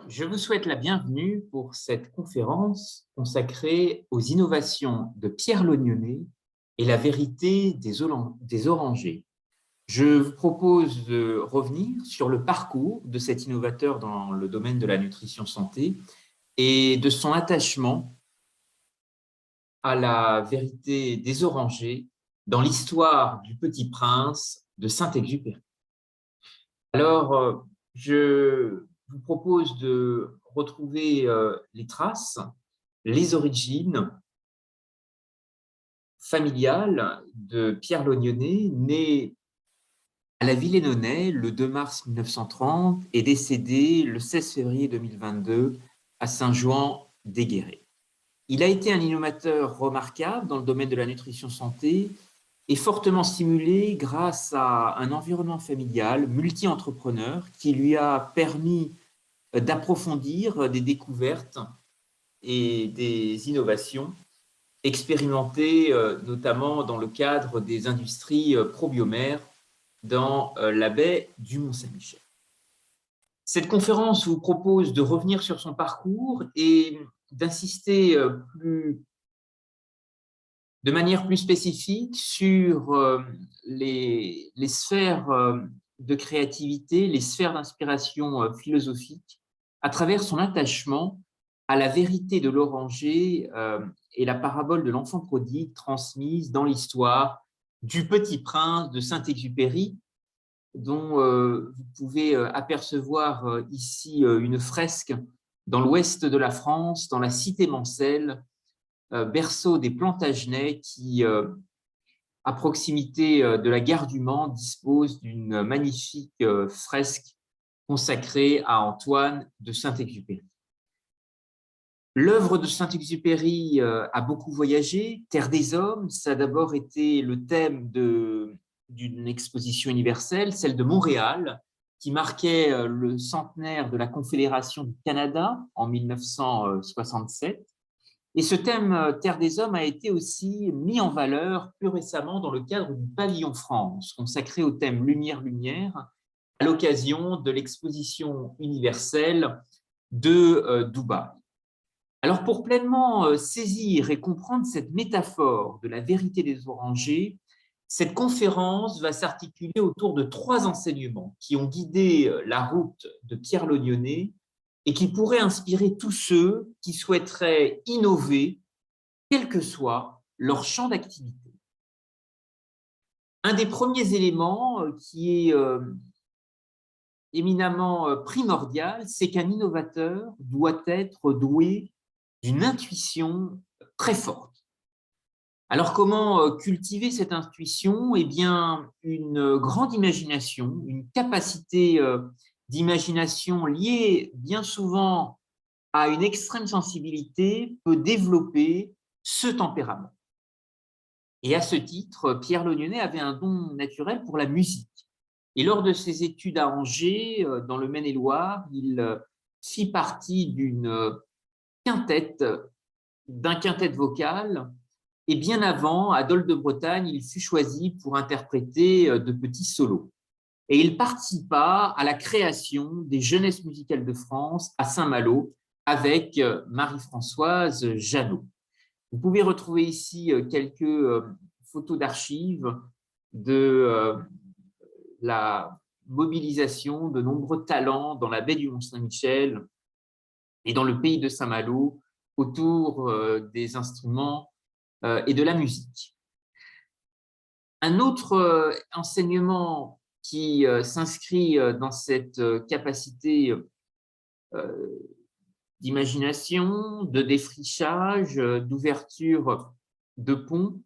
Je vous souhaite la bienvenue pour cette conférence consacrée aux innovations de Pierre Lognonnet et la vérité des orangers. Je vous propose de revenir sur le parcours de cet innovateur dans le domaine de la nutrition santé et de son attachement à la vérité des orangers dans l'histoire du Petit Prince de Saint-Exupéry. Alors, je vous propose de retrouver les traces, les origines familiales de Pierre Lognonnet, né à la Villénonais le 2 mars 1930 et décédé le 16 février 2022 à Saint-Jouan-des-Guérets. Il a été un innovateur remarquable dans le domaine de la nutrition santé et fortement stimulé grâce à un environnement familial multi-entrepreneur qui lui a permis d'approfondir des découvertes et des innovations expérimentées notamment dans le cadre des industries probiomères dans la baie du Mont-Saint-Michel. Cette conférence vous propose de revenir sur son parcours et d'insister de manière plus spécifique sur les sphères de créativité, les sphères d'inspiration philosophique à travers son attachement à la vérité de l'oranger et la parabole de l'enfant prodigue transmise dans l'histoire du Petit Prince de Saint-Exupéry, dont vous pouvez apercevoir ici une fresque dans l'ouest de la France, dans la cité Mansel, berceau des Plantagenets qui, à proximité de la gare du Mans, dispose d'une magnifique fresque consacrée à Antoine de Saint-Exupéry. L'œuvre de Saint-Exupéry a beaucoup voyagé. Terre des hommes, ça a d'abord été le thème d'une exposition universelle, celle de Montréal, qui marquait le centenaire de la Confédération du Canada en 1967. Et ce thème Terre des hommes a été aussi mis en valeur plus récemment dans le cadre du Pavillon France, consacré au thème Lumière-Lumière, à l'occasion de l'exposition universelle de Dubaï. Alors, pour pleinement saisir et comprendre cette métaphore de la vérité des orangers, cette conférence va s'articuler autour de 3 enseignements qui ont guidé la route de Pierre Lognonnet et qui pourraient inspirer tous ceux qui souhaiteraient innover, quel que soit leur champ d'activité. Un des premiers éléments qui est éminemment primordial, c'est qu'un innovateur doit être doué d'une intuition très forte. Alors, comment cultiver cette intuition? Eh bien, une grande imagination, une capacité d'imagination liée bien souvent à une extrême sensibilité peut développer ce tempérament. Et à ce titre, Pierre Lognonnet avait un don naturel pour la musique. Et lors de ses études à Angers, dans le Maine-et-Loire, il fit partie d'un quintet vocal. Et bien avant, à Dol de Bretagne, il fut choisi pour interpréter de petits solos. Et il participa à la création des Jeunesses musicales de France à Saint-Malo avec Marie-Françoise Jeannot. Vous pouvez retrouver ici quelques photos d'archives de la mobilisation de nombreux talents dans la baie du Mont-Saint-Michel et dans le pays de Saint-Malo autour des instruments et de la musique. Un autre enseignement qui s'inscrit dans cette capacité d'imagination, de défrichage, d'ouverture de ponts,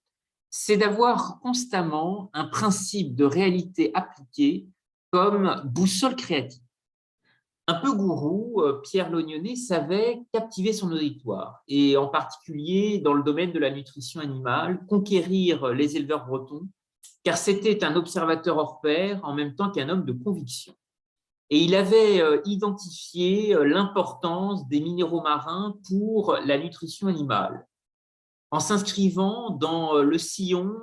c'est d'avoir constamment un principe de réalité appliquée comme boussole créative. Un peu gourou, Pierre Lognonnet savait captiver son auditoire, et en particulier dans le domaine de la nutrition animale, conquérir les éleveurs bretons, car c'était un observateur hors pair en même temps qu'un homme de conviction. Et il avait identifié l'importance des minéraux marins pour la nutrition animale, en s'inscrivant dans le sillon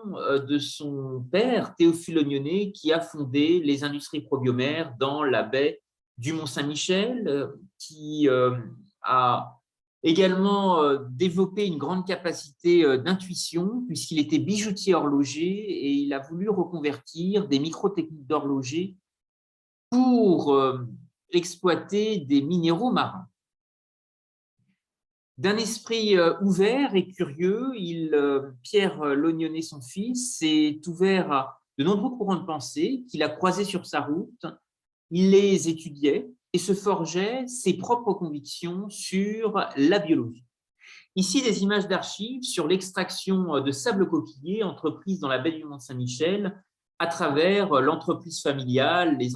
de son père, Théophile Lognonnet, qui a fondé les industries probiomères dans la baie du Mont-Saint-Michel, qui a également développé une grande capacité d'intuition, puisqu'il était bijoutier horloger et il a voulu reconvertir des micro-techniques d'horloger pour exploiter des minéraux marins. D'un esprit ouvert et curieux, Pierre Lognonnet, son fils, s'est ouvert à de nombreux courants de pensée qu'il a croisés sur sa route. Il les étudiait et se forgeait ses propres convictions sur la biologie. Ici, des images d'archives sur l'extraction de sable coquillé entreprise dans la baie du Mont-Saint-Michel à travers l'entreprise familiale, les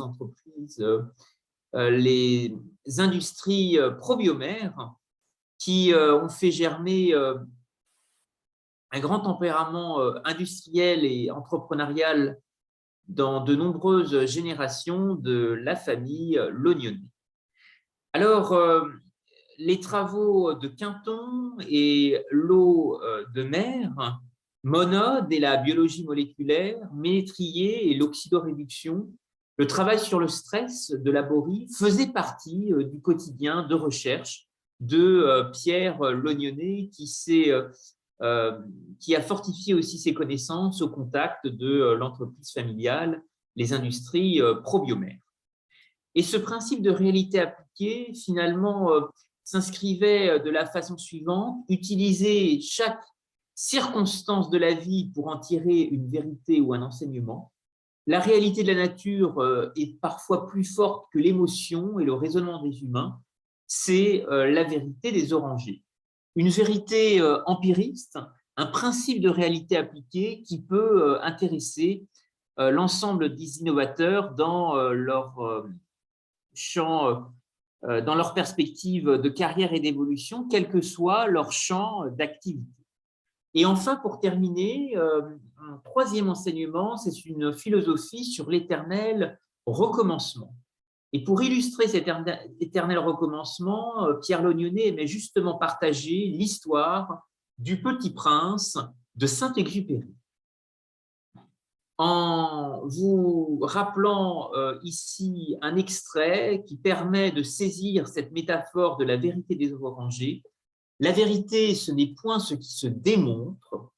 industries probiomères qui ont fait germer un grand tempérament industriel et entrepreneurial dans de nombreuses générations de la famille Lognonnet. Alors, les travaux de Quinton et l'eau de mer, Monod et la biologie moléculaire, Ménétrier et l'oxydoréduction, le travail sur le stress de Laborie faisaient partie du quotidien de recherche de Pierre Lognonnet qui a fortifié aussi ses connaissances au contact de l'entreprise familiale, les industries probiomères. Et ce principe de réalité appliquée, finalement, s'inscrivait de la façon suivante: utiliser chaque circonstance de la vie pour en tirer une vérité ou un enseignement. La réalité de la nature est parfois plus forte que l'émotion et le raisonnement des humains. C'est la vérité des orangers. Une vérité empiriste, un principe de réalité appliquée qui peut intéresser l'ensemble des innovateurs dans leur champ, dans leur perspective de carrière et d'évolution, quel que soit leur champ d'activité. Et enfin, pour terminer, un troisième enseignement, c'est une philosophie sur l'éternel recommencement. Et pour illustrer cet éternel recommencement, Pierre Lognonnet aimait justement partager l'histoire du Petit Prince de Saint-Exupéry. En vous rappelant ici un extrait qui permet de saisir cette métaphore de la vérité des orangers. La vérité, ce n'est point ce qui se démontre.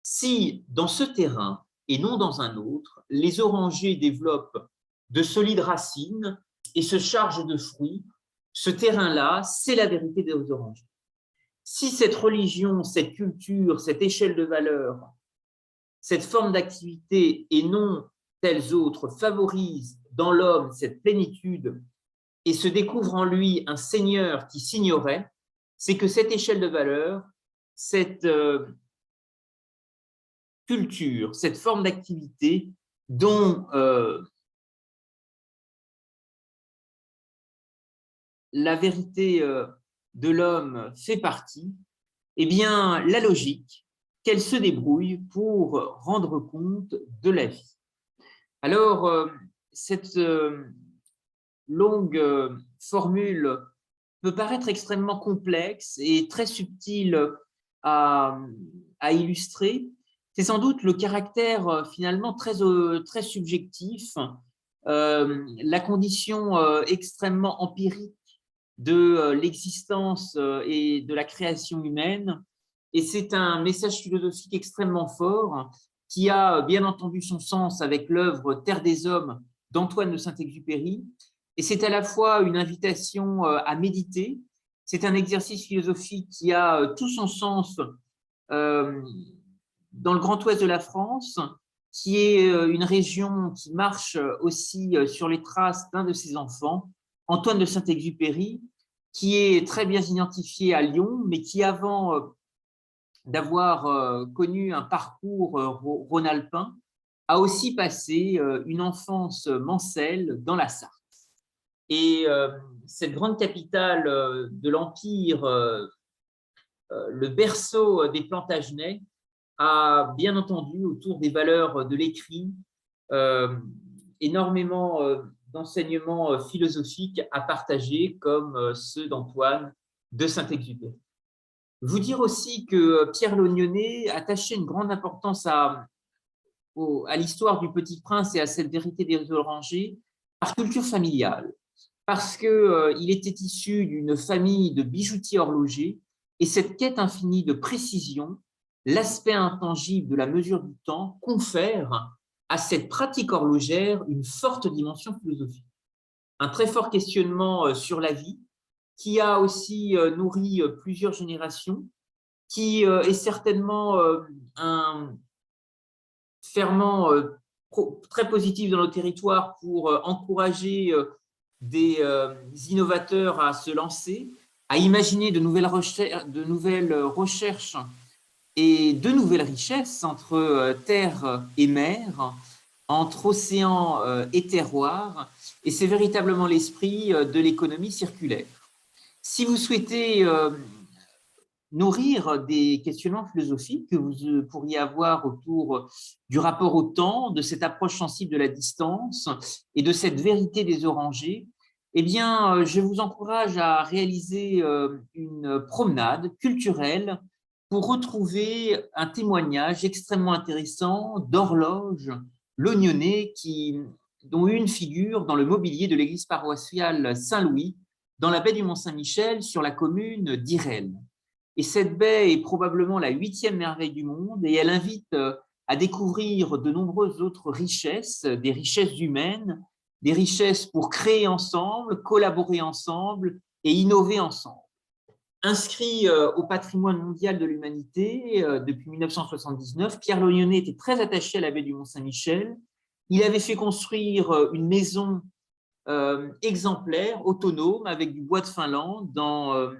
Si, dans ce terrain et non dans un autre, les orangers développent de solides racines et se chargent de fruits, ce terrain-là, c'est la vérité des orangers. Si cette religion, cette culture, cette échelle de valeur, cette forme d'activité et non telles autres favorise dans l'homme cette plénitude et se découvre en lui un Seigneur qui s'ignorait, c'est que cette échelle de valeur, cette culture, cette forme d'activité dont la vérité de l'homme fait partie, eh bien, la logique, qu'elle se débrouille pour rendre compte de la vie. Alors, cette longue formule peut paraître extrêmement complexe et très subtile à illustrer. C'est sans doute le caractère finalement très subjectif, la condition extrêmement empirique de l'existence et de la création humaine. Et c'est un message philosophique extrêmement fort qui a bien entendu son sens avec l'œuvre Terre des hommes d'Antoine de Saint-Exupéry. Et c'est à la fois une invitation à méditer, c'est un exercice philosophique qui a tout son sens dans le Grand Ouest de la France, qui est une région qui marche aussi sur les traces d'un de ses enfants, Antoine de Saint-Exupéry, qui est très bien identifié à Lyon, mais qui, avant d'avoir connu un parcours rhône-alpin, a aussi passé une enfance mancelle dans la Sarthe. Et cette grande capitale de l'Empire, le berceau des Plantagenets, a bien entendu, autour des valeurs de l'écrit, énormément d'enseignements philosophiques à partager, comme ceux d'Antoine de Saint-Exupéry. Vous dire aussi que Pierre Lognonnet attachait une grande importance à l'histoire du Petit Prince et à cette vérité des orangers par culture familiale. parce qu'il était issu d'une famille de bijoutiers horlogers, et cette quête infinie de précision, l'aspect intangible de la mesure du temps, confère à cette pratique horlogère une forte dimension philosophique. Un très fort questionnement sur la vie, qui a aussi nourri plusieurs générations, qui est certainement un ferment très positif dans nos territoires pour encourager des innovateurs à se lancer, à imaginer de nouvelles recherches et de nouvelles richesses entre terre et mer, entre océan et terroir, et c'est véritablement l'esprit de l'économie circulaire. Si vous souhaitez nourrir des questionnements philosophiques que vous pourriez avoir autour du rapport au temps, de cette approche sensible de la distance et de cette vérité des orangers, eh bien, je vous encourage à réaliser une promenade culturelle pour retrouver un témoignage extrêmement intéressant d'horloge l'Ognonnet dont une figure dans le mobilier de l'église paroissiale Saint-Louis dans la baie du Mont-Saint-Michel sur la commune d'Irène. Et cette baie est probablement la 8e merveille du monde et elle invite à découvrir de nombreuses autres richesses, des richesses humaines, des richesses pour créer ensemble, collaborer ensemble et innover ensemble. Inscrit au patrimoine mondial de l'humanité depuis 1979, Pierre L'Ognonnet était très attaché à la baie du Mont-Saint-Michel. Il avait fait construire une maison exemplaire, autonome, avec du bois de Finlande dans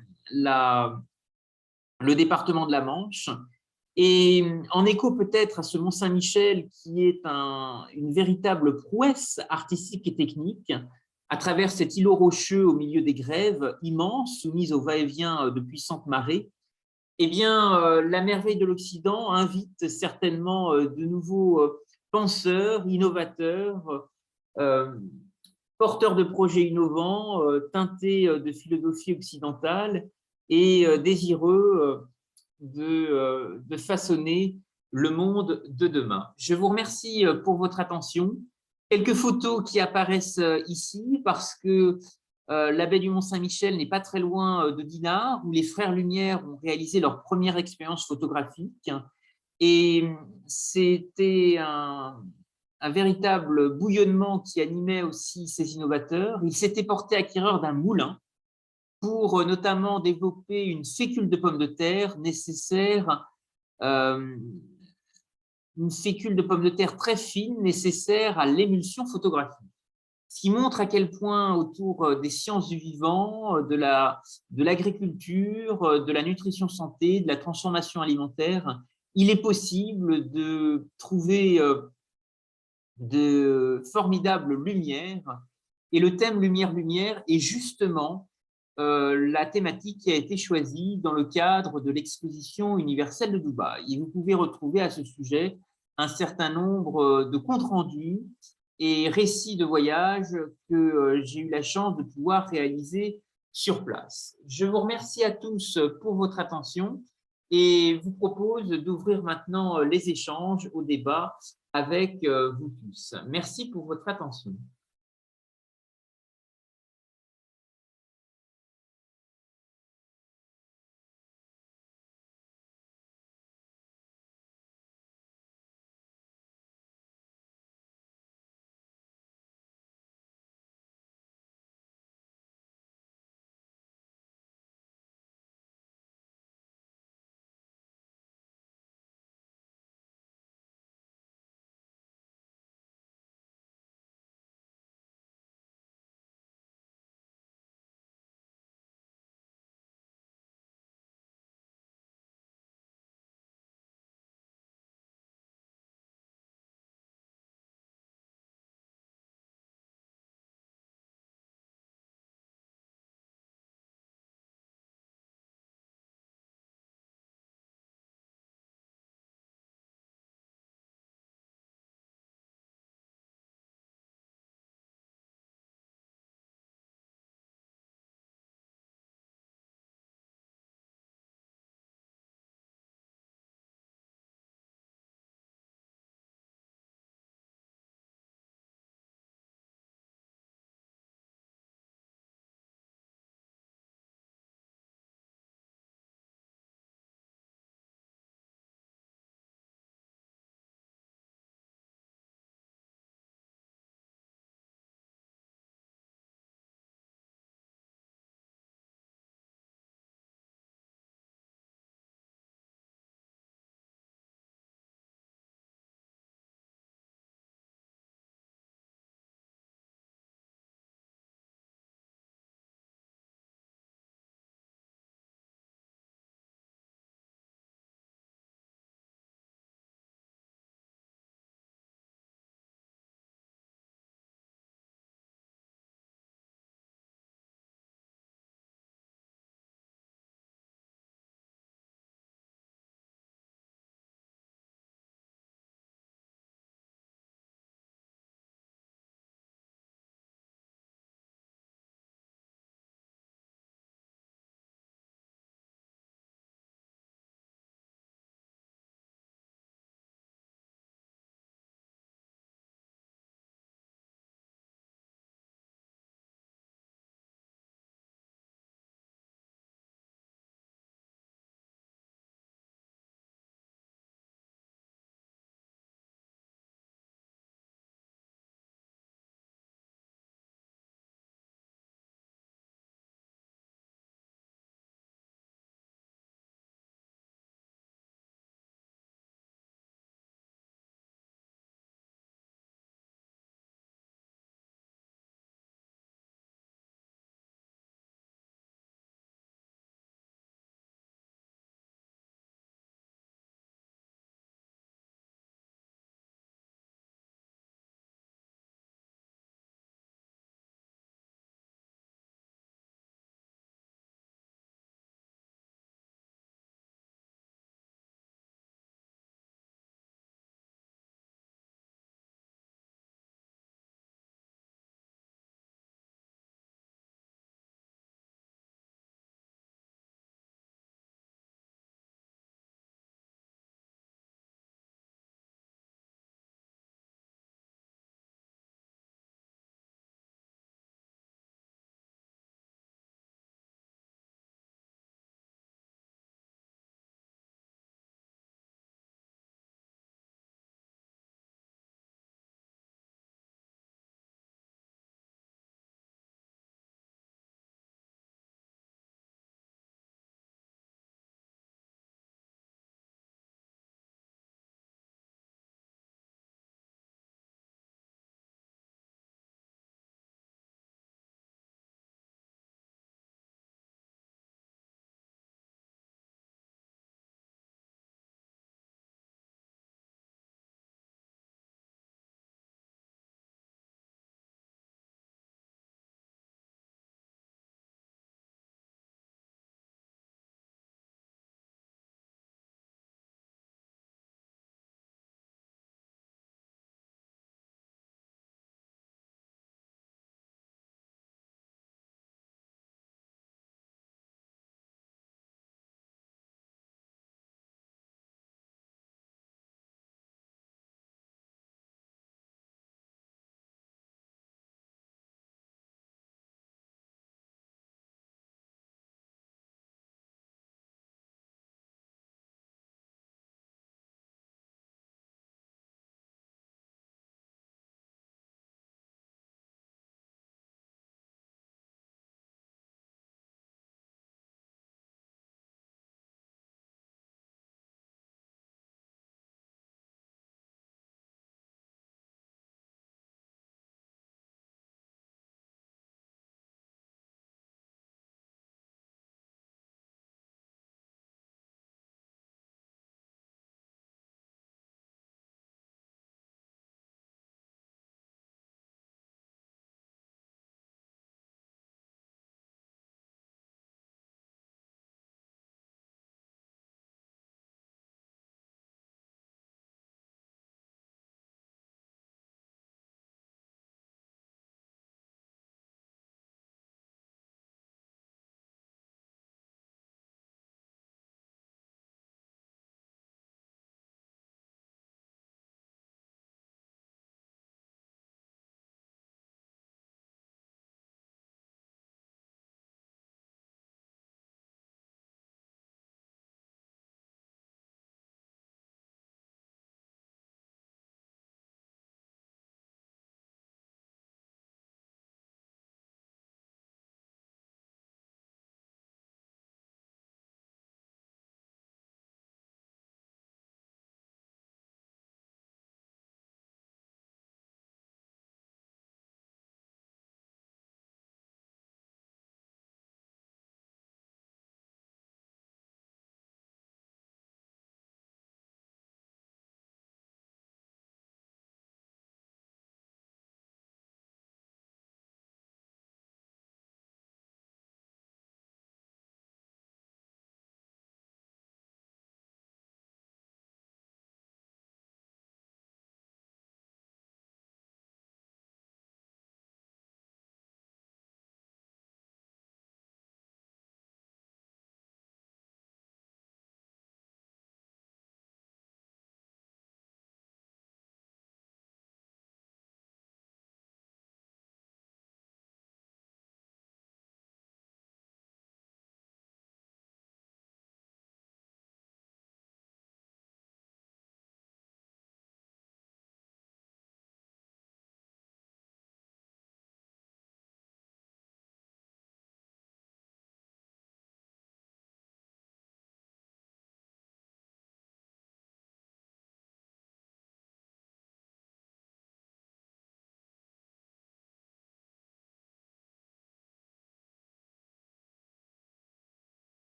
le département de la Manche. Et en écho peut-être à ce Mont-Saint-Michel qui est une véritable prouesse artistique et technique, à travers cet îlot rocheux au milieu des grèves immenses, soumises au va-et-vient de puissantes marées, eh bien, la merveille de l'Occident invite certainement de nouveaux penseurs, innovateurs, porteurs de projets innovants, teintés de philosophie occidentale et désireux de façonner le monde de demain. Je vous remercie pour votre attention. Quelques photos qui apparaissent ici parce que la baie du Mont-Saint-Michel n'est pas très loin de Dinard, où les frères Lumière ont réalisé leur première expérience photographique. Et c'était un véritable bouillonnement qui animait aussi ces innovateurs. Ils s'étaient portés acquéreurs d'un moulin pour notamment développer une fécule de pommes de terre nécessaire, une fécule de pommes de terre très fine nécessaire à l'émulsion photographique. Ce qui montre à quel point autour des sciences du vivant, de l'agriculture, de la nutrition santé, de la transformation alimentaire, il est possible de trouver de formidables lumières. Et le thème lumière-lumière est justement la thématique qui a été choisie dans le cadre de l'exposition universelle de Dubaï. Et vous pouvez retrouver à ce sujet un certain nombre de comptes rendus et récits de voyage que j'ai eu la chance de pouvoir réaliser sur place. Je vous remercie à tous pour votre attention et vous propose d'ouvrir maintenant les échanges au débat avec vous tous. Merci pour votre attention.